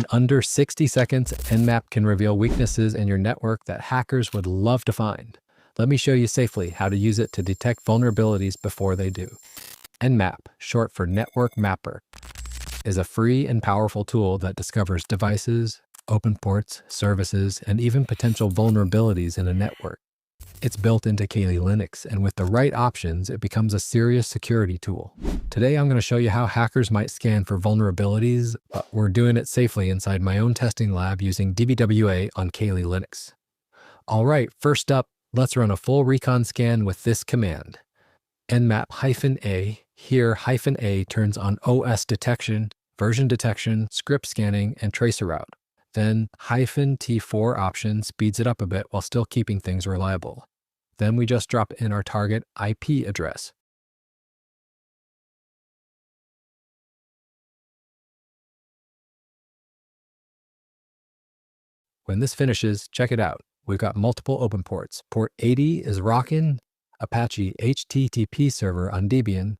In under 60 seconds, Nmap can reveal weaknesses in your network that hackers would love to find. Let me show you safely how to use it to detect vulnerabilities before they do. Nmap, short for Network Mapper, is a free and powerful tool that discovers devices, open ports, services, and even potential vulnerabilities in a network. It's built into Kali Linux, and with the right options, it becomes a serious security tool. Today, I'm going to show you how hackers might scan for vulnerabilities, but we're doing it safely inside my own testing lab using DBWA on Kali Linux. All right, first up, let's run a full recon scan with this command. Nmap-A. Here, -A turns on OS detection, version detection, script scanning, and tracer route. Then -T4 option speeds it up a bit while still keeping things reliable. Then we just drop in our target IP address. When this finishes, check it out. We've got multiple open ports. Port 80 is rockin' Apache HTTP server on Debian.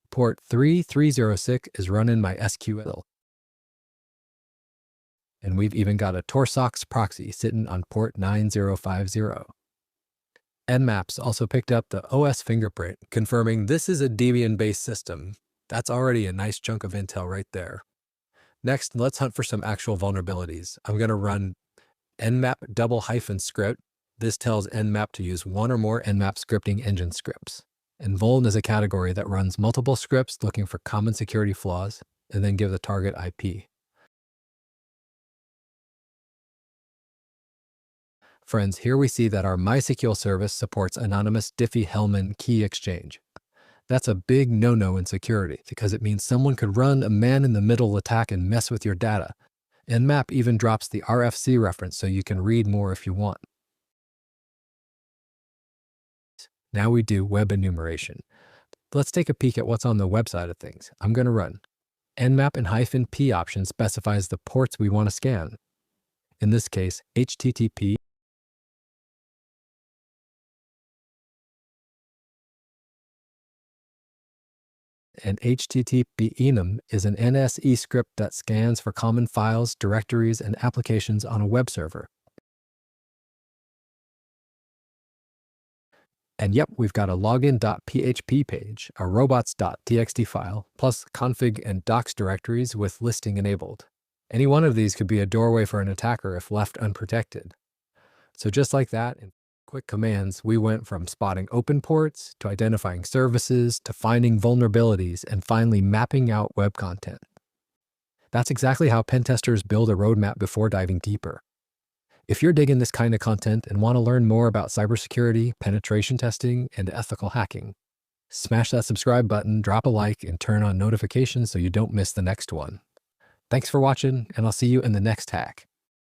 Port 3306 is running my SQL. And we've even got a Torsox proxy sitting on port 9050. Nmap's also picked up the OS fingerprint, confirming this is a Debian-based system. That's already a nice chunk of intel right there. Next, let's hunt for some actual vulnerabilities. I'm going to run Nmap double-script. This tells Nmap to use one or more Nmap Scripting Engine scripts. And Vuln is a category that runs multiple scripts looking for common security flaws, and then give the target IP. Friends, here we see that our MySQL service supports anonymous Diffie-Hellman key exchange. That's a big no-no in security because it means someone could run a man-in-the-middle attack and mess with your data. Nmap even drops the RFC reference so you can read more if you want. Now we do web enumeration. Let's take a peek at what's on the web side of things. I'm going to run Nmap and -P option specifies the ports we want to scan. In this case, HTTP and HTTP enum is an NSE script that scans for common files, directories, and applications on a web server. And yep, we've got a login.php page, a robots.txt file, plus config and docs directories with listing enabled. Any one of these could be a doorway for an attacker if left unprotected. So just like that, in quick commands, we went from spotting open ports, to identifying services, to finding vulnerabilities, and finally mapping out web content. That's exactly how pen testers build a roadmap before diving deeper. If you're digging this kind of content and want to learn more about cybersecurity, penetration testing, and ethical hacking, smash that subscribe button, drop a like, and turn on notifications so you don't miss the next one. Thanks for watching, and I'll see you in the next hack.